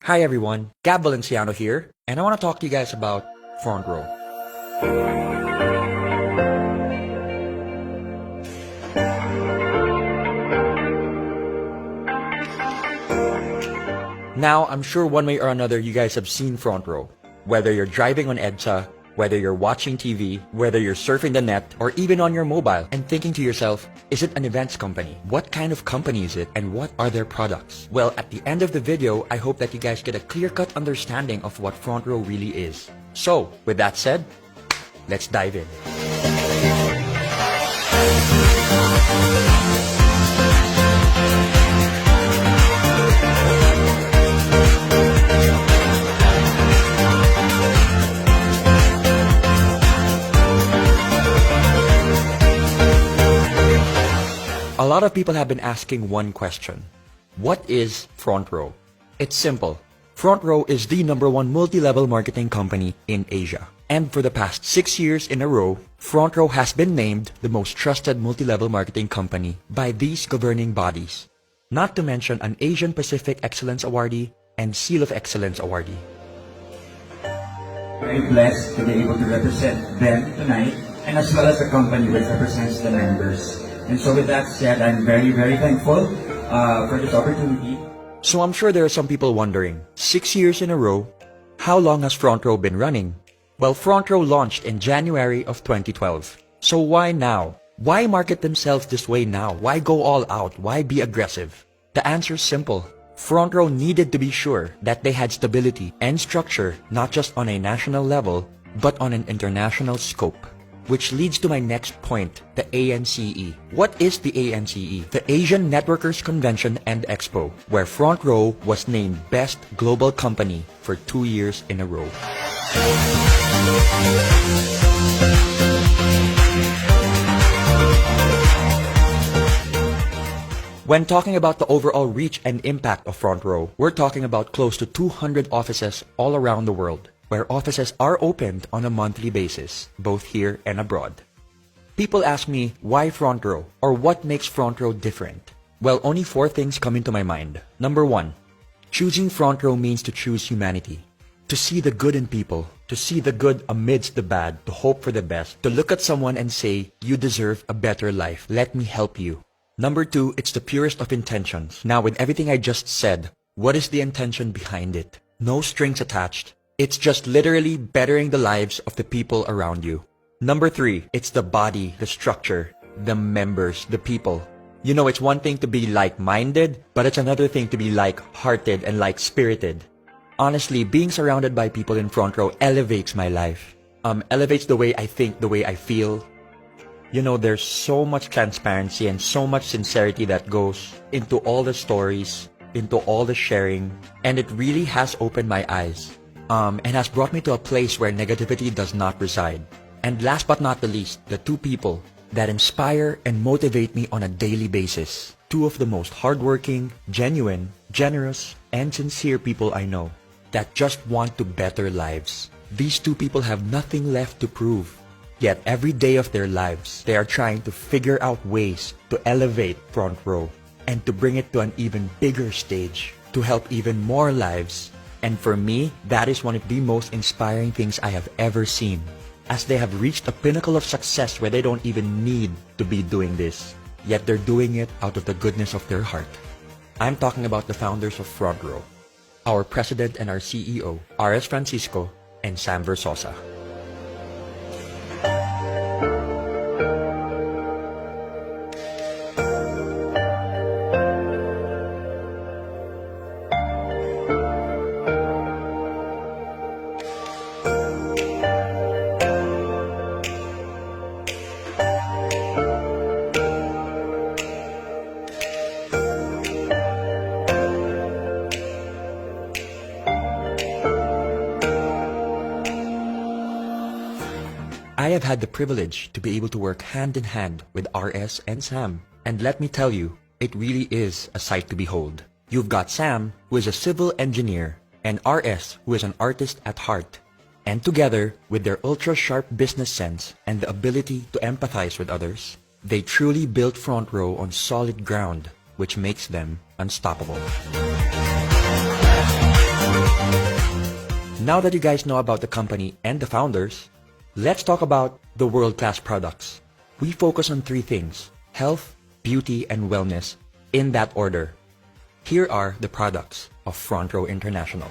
Hi everyone, Valenciano here, and I want to talk to you guys about Front Row. Now, I'm sure one way or another you guys have seen Front Row. Whether you're driving on EDSA, whether you're watching TV, whether you're surfing the net, or even on your mobile, and thinking to yourself, is it an events company? What kind of company is it, and what are their products? Well, at the end of the video, I hope that you guys get a clear-cut understanding of what Front Row really is. So, with that said, let's dive in. A lot of people have been asking one question. What is Front Row? It's simple. Front Row is the #1 multi-level marketing company in Asia. And for the past 6 years in a row, Front Row has been named the most trusted multi-level marketing company by these governing bodies. Not to mention an Asian Pacific Excellence Awardee and Seal of Excellence Awardee. Very blessed to be able to represent them tonight, and as well as the company which represents the members. And so with that said, I'm very, very thankful for this opportunity. So I'm sure there are some people wondering, 6 years in a row, how long has Front Row been running? Well, Front Row launched in January of 2012. So why now? Why market themselves this way now? Why go all out? Why be aggressive? The answer is simple. Front Row needed to be sure that they had stability and structure not just on a national level, but on an international scope. Which leads to my next point, the ANCE. What is the ANCE? The Asian Networkers Convention and Expo, where Front Row was named Best Global Company for 2 years in a row. When talking about the overall reach and impact of Front Row, we're talking about close to 200 offices all around the world, where offices are opened on a monthly basis, both here and abroad. People ask me, why Front Row? Or what makes Front Row different? Well, only 4 things come into my mind. Number 1, choosing Front Row means to choose humanity. To see the good in people, to see the good amidst the bad, to hope for the best, to look at someone and say, you deserve a better life, let me help you. Number 2, it's the purest of intentions. Now, with everything I just said, what is the intention behind it? No strings attached. It's just literally bettering the lives of the people around you. Number 3, it's the body, the structure, the members, the people. You know, it's one thing to be like-minded, but it's another thing to be like-hearted and like-spirited. Honestly, being surrounded by people in Front Row elevates my life. Elevates the way I think, the way I feel. You know, there's so much transparency and so much sincerity that goes into all the stories, into all the sharing, and it really has opened my eyes. And has brought me to a place where negativity does not reside. And last but not the least, the 2 people that inspire and motivate me on a daily basis. 2 of the most hardworking, genuine, generous, and sincere people I know that just want to better lives. These 2 people have nothing left to prove. Yet every day of their lives, they are trying to figure out ways to elevate Front Row and to bring it to an even bigger stage, to help even more lives. And for me, that is one of the most inspiring things I have ever seen, as they have reached a pinnacle of success where they don't even need to be doing this, yet they're doing it out of the goodness of their heart. I'm talking about the founders of Front Row, our president and our CEO, R.S. Francisco and Sam Versosa. I have had the privilege to be able to work hand in hand with RS and Sam. And let me tell you, it really is a sight to behold. You've got Sam, who is a civil engineer, and RS, who is an artist at heart. And together, with their ultra-sharp business sense and the ability to empathize with others, they truly built Front Row on solid ground, which makes them unstoppable. Now that you guys know about the company and the founders, let's talk about the world-class products. We focus on three things: health, beauty, and wellness, in that order. Here are the products of FRONTROW International.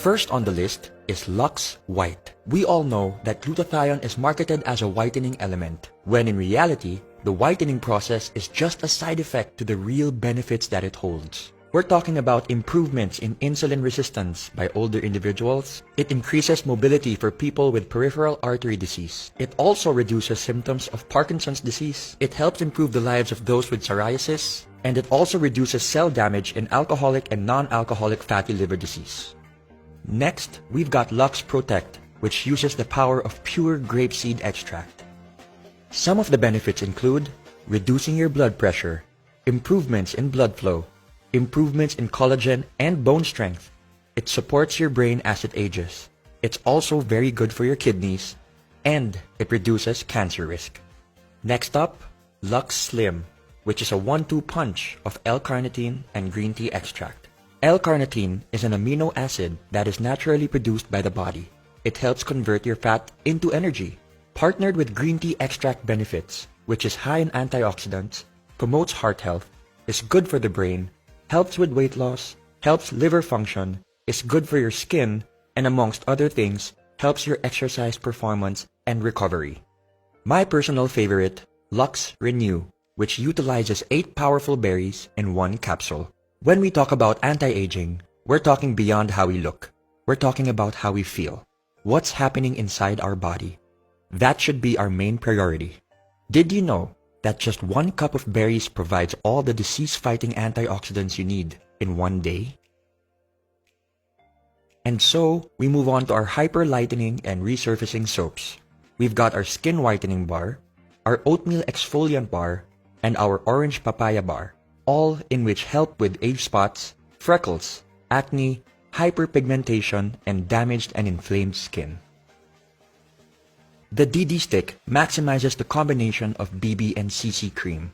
First on the list is Lux White. We all know that glutathione is marketed as a whitening element, when in reality, the whitening process is just a side effect to the real benefits that it holds. We're talking about improvements in insulin resistance by older individuals. It increases mobility for people with peripheral artery disease. It also reduces symptoms of Parkinson's disease. It helps improve the lives of those with psoriasis. And it also reduces cell damage in alcoholic and non-alcoholic fatty liver disease. Next, we've got Lux Protect, which uses the power of pure grapeseed extract. Some of the benefits include reducing your blood pressure, improvements in blood flow, improvements in collagen and bone strength. It supports your brain as it ages. It's also very good for your kidneys, and it reduces cancer risk. Next up, Lux Slim, which is a 1-2 punch of L-carnitine and green tea extract. L-carnitine is an amino acid that is naturally produced by the body. It helps convert your fat into energy. Partnered with green tea extract benefits, which is high in antioxidants, promotes heart health, is good for the brain, helps with weight loss, helps liver function, is good for your skin, and amongst other things, helps your exercise performance and recovery. My personal favorite, Lux Renew, which utilizes 8 powerful berries in 1 capsule. When we talk about anti-aging, we're talking beyond how we look. We're talking about how we feel. What's happening inside our body. That should be our main priority. Did you know that just 1 cup of berries provides all the disease-fighting antioxidants you need in 1 day? And so, we move on to our hyper-lightening and resurfacing soaps. We've got our skin whitening bar, our oatmeal exfoliant bar, and our orange papaya bar, all in which help with age spots, freckles, acne, hyperpigmentation, and damaged and inflamed skin. The DD Stick maximizes the combination of BB and CC cream.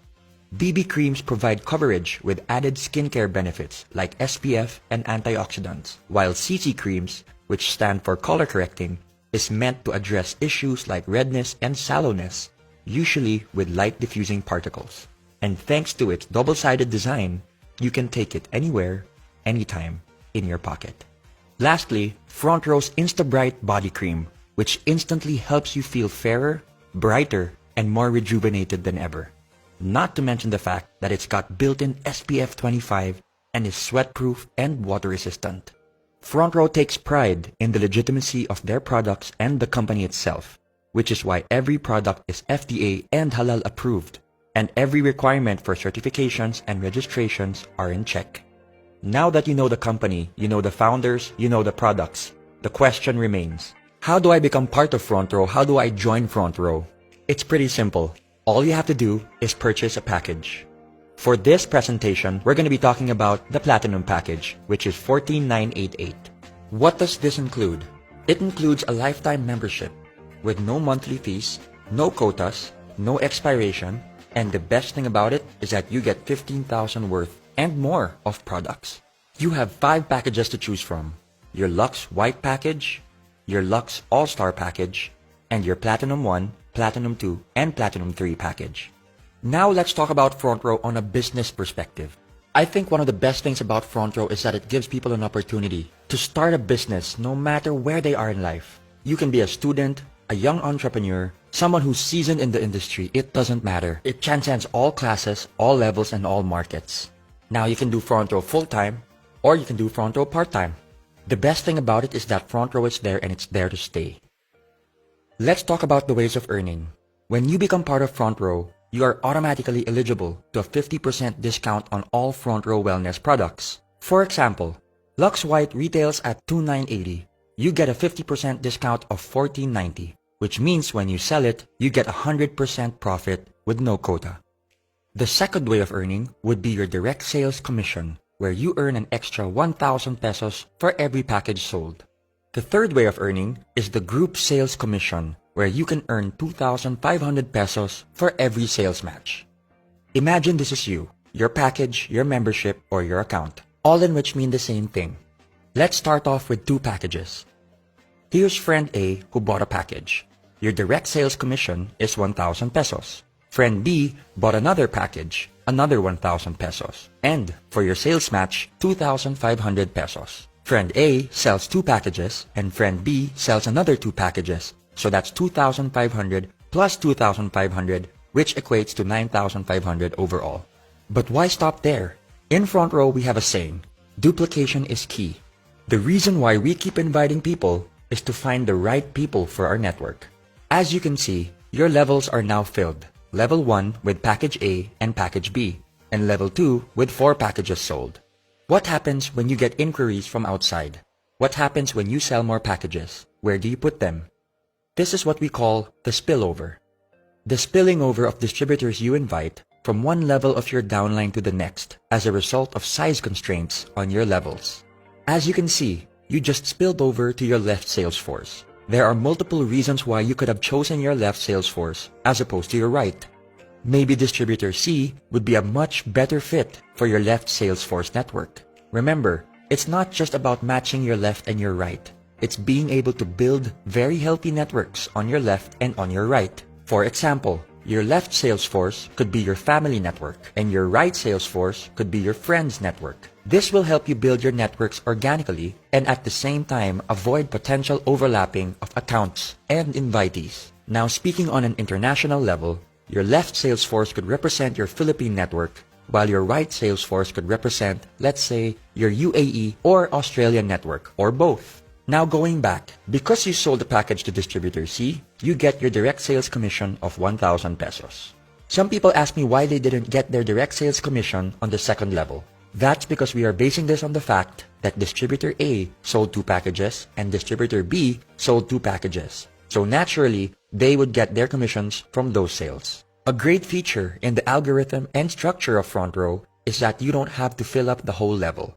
BB creams provide coverage with added skincare benefits like SPF and antioxidants, while CC creams, which stand for color correcting, is meant to address issues like redness and sallowness, usually with light diffusing particles. And thanks to its double-sided design, you can take it anywhere, anytime, in your pocket. Lastly, FRONTROW's Insta Bright Body Cream, which instantly helps you feel fairer, brighter, and more rejuvenated than ever. Not to mention the fact that it's got built-in SPF 25 and is sweat-proof and water-resistant. FRONTROW takes pride in the legitimacy of their products and the company itself, which is why every product is FDA and halal approved, and every requirement for certifications and registrations are in check. Now that you know the company, you know the founders, you know the products, the question remains, how do I become part of FRONTROW? How do I join FRONTROW? It's pretty simple. All you have to do is purchase a package. For this presentation, we're going to be talking about the Platinum package, which is $14,988. What does this include? It includes a lifetime membership with no monthly fees, no quotas, no expiration, and the best thing about it is that you get 15,000 worth and more of products. You have 5 packages to choose from: your Lux White package, your Lux All-Star package, and your Platinum 1, Platinum 2, and Platinum 3 package. Now let's talk about FRONTROW on a business perspective. I think one of the best things about FRONTROW is that it gives people an opportunity to start a business no matter where they are in life. You can be a student, a young entrepreneur, someone who's seasoned in the industry. It doesn't matter. It transcends all classes, all levels, and all markets. Now you can do FRONTROW full-time, or you can do FRONTROW part-time. The best thing about it is that FRONTROW is there and it's there to stay. Let's talk about the ways of earning. When you become part of FRONTROW, you are automatically eligible to a 50% discount on all FRONTROW wellness products. For example, Lux White retails at $2,980. You get a 50% discount of $14.90, which means when you sell it, you get 100% profit with no quota. The second way of earning would be your direct sales commission, where you earn an extra 1,000 pesos for every package sold. The third way of earning is the group sales commission, where you can earn 2,500 pesos for every sales match. Imagine this is you, your package, your membership, or your account, all in which mean the same thing. Let's start off with two packages. Here's friend A who bought a package. Your direct sales commission is 1,000 pesos. Friend B bought another package, another 1,000 pesos. And for your sales match, 2,500 pesos. Friend A sells two packages and friend B sells another two packages. So that's 2,500 plus 2,500, which equates to 9,500 overall. But why stop there? In Front Row, we have a saying, duplication is key. The reason why we keep inviting people is to find the right people for our network. As you can see, your levels are now filled. Level 1 with package A and package B, and level 2 with 4 packages sold. What happens when you get inquiries from outside? What happens when you sell more packages? Where do you put them? This is what we call the spillover. The spilling over of distributors you invite from one level of your downline to the next as a result of size constraints on your levels. As you can see, you just spilled over to your left sales force. There are multiple reasons why you could have chosen your left sales force as opposed to your right. Maybe distributor C would be a much better fit for your left sales force network. Remember, it's not just about matching your left and your right. It's being able to build very healthy networks on your left and on your right. For example, your left sales force could be your family network, and your right sales force could be your friends network. This will help you build your networks organically and at the same time avoid potential overlapping of accounts and invitees. Now, speaking on an international level, your left sales force could represent your Philippine network, while your right sales force could represent, let's say, your UAE or Australian network, or both. Now going back, because you sold a package to distributor C, you get your direct sales commission of 1,000 pesos. Some people ask me why they didn't get their direct sales commission on the second level. That's because we are basing this on the fact that distributor A sold two packages and distributor B sold two packages. So naturally, they would get their commissions from those sales. A great feature in the algorithm and structure of Front Row is that you don't have to fill up the whole level.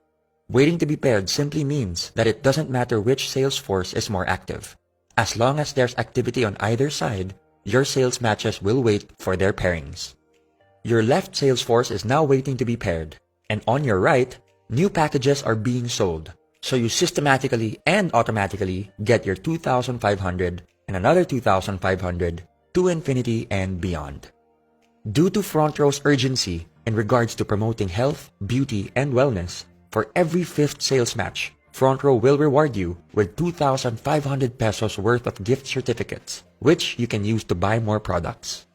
Waiting to be paired simply means that it doesn't matter which sales force is more active. As long as there's activity on either side, your sales matches will wait for their pairings. Your left sales force is now waiting to be paired, and on your right, new packages are being sold. So you systematically and automatically get your 2,500 and another 2,500 to infinity and beyond. Due to Front Row's urgency in regards to promoting health, beauty, and wellness, for every fifth sales match, Front Row will reward you with 2,500 pesos worth of gift certificates, which you can use to buy more products.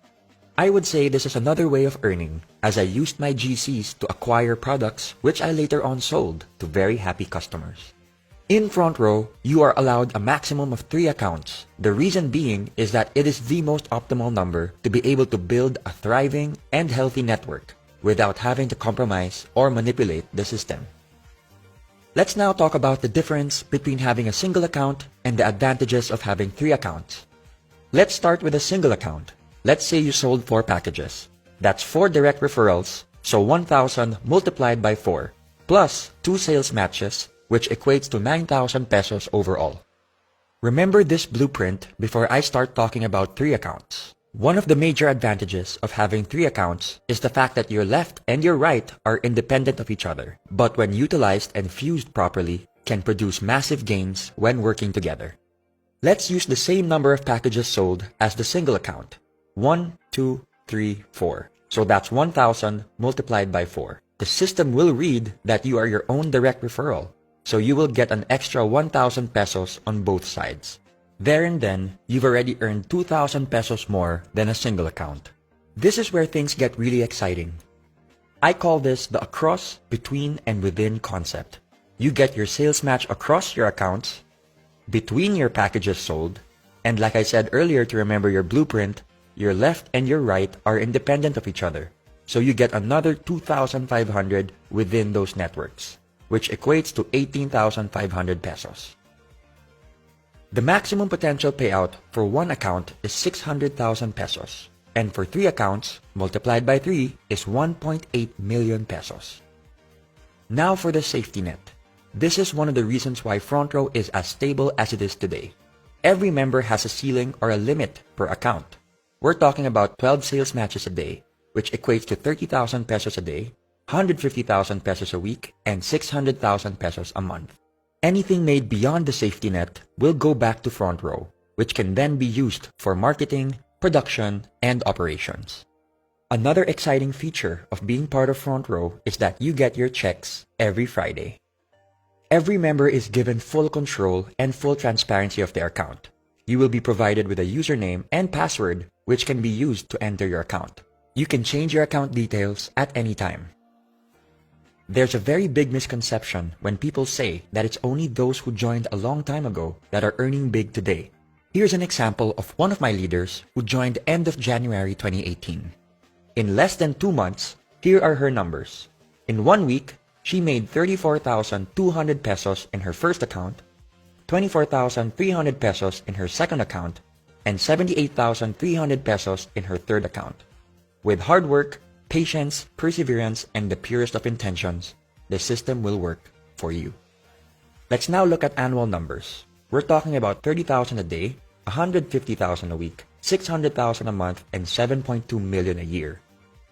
I would say this is another way of earning, as I used my GCs to acquire products which I later on sold to very happy customers. In Front Row, you are allowed a maximum of 3 accounts. The reason being is that it is the most optimal number to be able to build a thriving and healthy network without having to compromise or manipulate the system. Let's now talk about the difference between having a single account and the advantages of having 3 accounts. Let's start with a single account. Let's say you sold 4 packages. That's 4 direct referrals, so 1,000 multiplied by 4, plus 2 sales matches, which equates to 9,000 pesos overall. Remember this blueprint before I start talking about 3 accounts. One of the major advantages of having 3 accounts is the fact that your left and your right are independent of each other, but when utilized and fused properly, can produce massive gains when working together. Let's use the same number of packages sold as the single account. 1, 2, 3, 4. So that's 1,000 multiplied by 4. The system will read that you are your own direct referral, so you will get an extra 1,000 pesos on both sides. There and then, you've already earned 2,000 pesos more than a single account. This is where things get really exciting. I call this the across, between, and within concept. You get your sales match across your accounts, between your packages sold, and like I said earlier to remember your blueprint, your left and your right are independent of each other. So you get another 2,500 within those networks, which equates to 18,500 pesos. The maximum potential payout for one account is 600,000 pesos, and for 3 accounts, multiplied by 3, is 1.8 million pesos. Now for the safety net. This is one of the reasons why FRONTROW is as stable as it is today. Every member has a ceiling or a limit per account. We're talking about 12 sales matches a day, which equates to 30,000 pesos a day, 150,000 pesos a week, and 600,000 pesos a month. Anything made beyond the safety net will go back to FRONTROW, which can then be used for marketing, production, and operations. Another exciting feature of being part of FRONTROW is that you get your checks every Friday. Every member is given full control and full transparency of their account. You will be provided with a username and password which can be used to enter your account. You can change your account details at any time. There's a very big misconception when people say that it's only those who joined a long time ago that are earning big today. Here's an example of one of my leaders who joined end of January 2018. In less than 2 months, here are her numbers. In 1 week, she made 34,200 pesos in her first account, 24,300 pesos in her second account, and 78,300 pesos in her third account. With hard work, patience, perseverance, and the purest of intentions, the system will work for you. Let's now look at annual numbers. We're talking about 30,000 a day, 150,000 a week, 600,000 a month, and 7.2 million a year.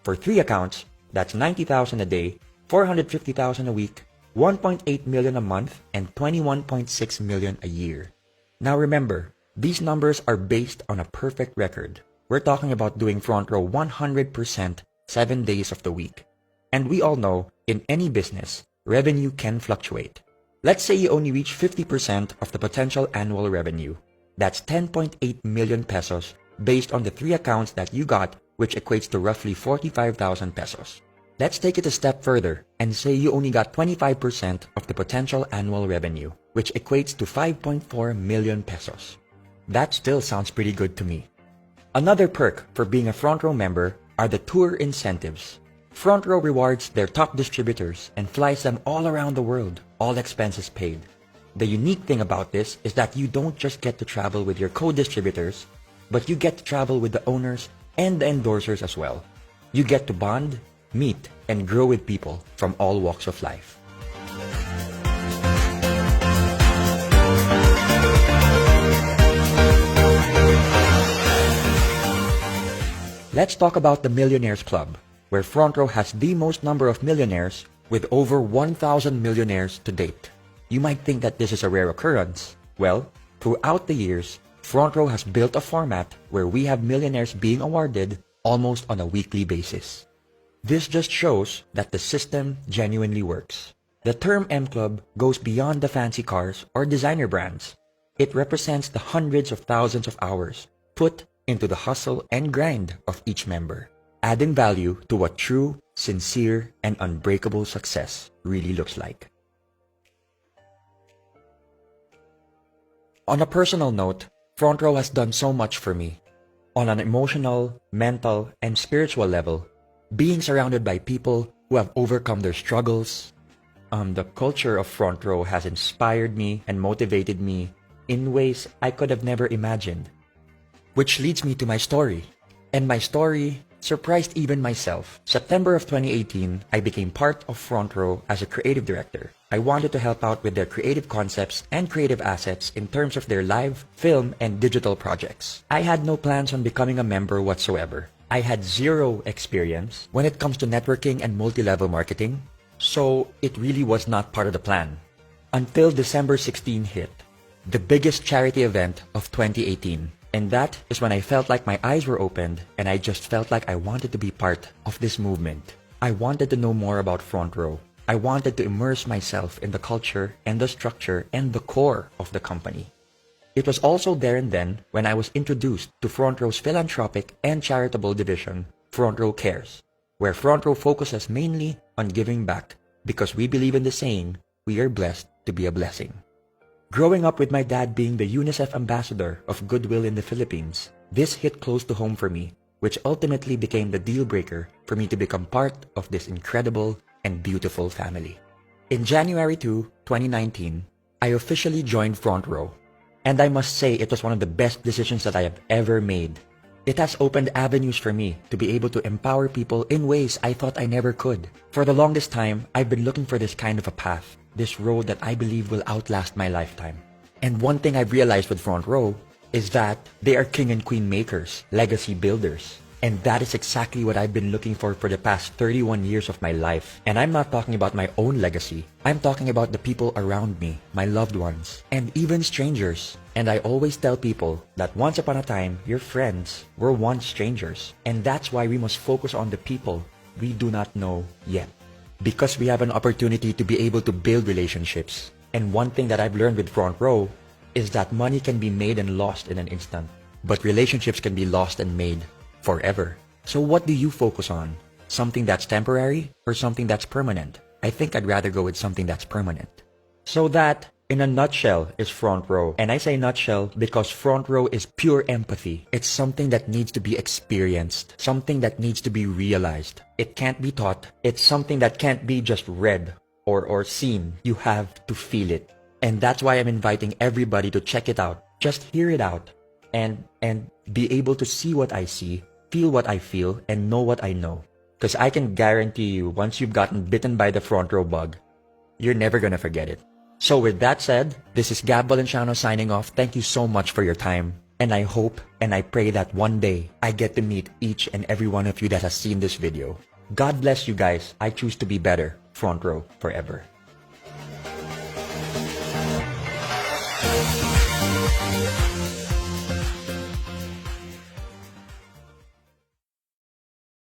For 3 accounts, that's 90,000 a day, 450,000 a week, 1.8 million a month, and 21.6 million a year. Now remember, these numbers are based on a perfect record. We're talking about doing FRONTROW 100% 7 days of the week. And we all know, in any business, revenue can fluctuate. Let's say you only reach 50% of the potential annual revenue. That's 10.8 million pesos based on the 3 accounts that you got, which equates to roughly 45,000 pesos. Let's take it a step further and say you only got 25% of the potential annual revenue, which equates to 5.4 million pesos. That still sounds pretty good to me. Another perk for being a FRONTROW member are the tour incentives. FRONTROW rewards their top distributors and flies them all around the world, all expenses paid. The unique thing about this is that you don't just get to travel with your co-distributors, but you get to travel with the owners and the endorsers as well. You get to bond, meet, and grow with people from all walks of life. Let's talk about the Millionaires Club, where FRONTROW has the most number of millionaires with over 1,000 millionaires to date. You might think that this is a rare occurrence. Well, throughout the years, FRONTROW has built a format where we have millionaires being awarded almost on a weekly basis. This just shows that the system genuinely works. The term M Club goes beyond the fancy cars or designer brands. It represents the hundreds of thousands of hours put into the hustle and grind of each member, adding value to what true, sincere, and unbreakable success really looks like. On a personal note, FRONTROW has done so much for me. On an emotional, mental, and spiritual level, being surrounded by people who have overcome their struggles, the culture of FRONTROW has inspired me and motivated me in ways I could have never imagined. Which leads me to my story. And my story surprised even myself. September of 2018, I became part of FRONTROW as a creative director. I wanted to help out with their creative concepts and creative assets in terms of their live, film, and digital projects. I had no plans on becoming a member whatsoever. I had zero experience when it comes to networking and multi-level marketing, so it really was not part of the plan. Until December 16 hit, the biggest charity event of 2018. And that is when I felt like my eyes were opened and I just felt like I wanted to be part of this movement. I wanted to know more about FRONTROW. I wanted to immerse myself in the culture and the structure and the core of the company. It was also there and then when I was introduced to FRONTROW's philanthropic and charitable division, FRONTROW Cares, where FRONTROW focuses mainly on giving back because we believe in the saying, we are blessed to be a blessing. Growing up with my dad being the UNICEF ambassador of Goodwill in the Philippines, this hit close to home for me, which ultimately became the deal breaker for me to become part of this incredible and beautiful family. In January 2, 2019, I officially joined FRONTROW, and I must say it was one of the best decisions that I have ever made. It has opened avenues for me to be able to empower people in ways I thought I never could. For the longest time, I've been looking for this kind of a path, this road that I believe will outlast my lifetime. And one thing I've realized with Front Row is that they are king and queen makers, legacy builders. And that is exactly what I've been looking for the past 31 years of my life. And I'm not talking about my own legacy. I'm talking about the people around me, my loved ones, and even strangers. And I always tell people that once upon a time, your friends were once strangers. And that's why we must focus on the people we do not know yet. Because we have an opportunity to be able to build relationships. And one thing that I've learned with Front Row is that money can be made and lost in an instant. But relationships can be lost and made forever. So what do you focus on? Something that's temporary or something that's permanent? I think I'd rather go with something that's permanent. So that, in a nutshell, is Front Row. And I say nutshell because Front Row is pure empathy. It's something that needs to be experienced, something that needs to be realized. It can't be taught. It's something that can't be just read or seen. You have to feel it. And that's why I'm inviting everybody to check it out. Just hear it out and be able to see what I see, feel what I feel, and know what I know. Because I can guarantee you, once you've gotten bitten by the Front Row bug, you're never gonna forget it. So with that said, this is Gab Valenciano signing off. Thank you so much for your time. And I hope and I pray that one day I get to meet each and every one of you that has seen this video. God bless you guys. I choose to be better. Front Row forever.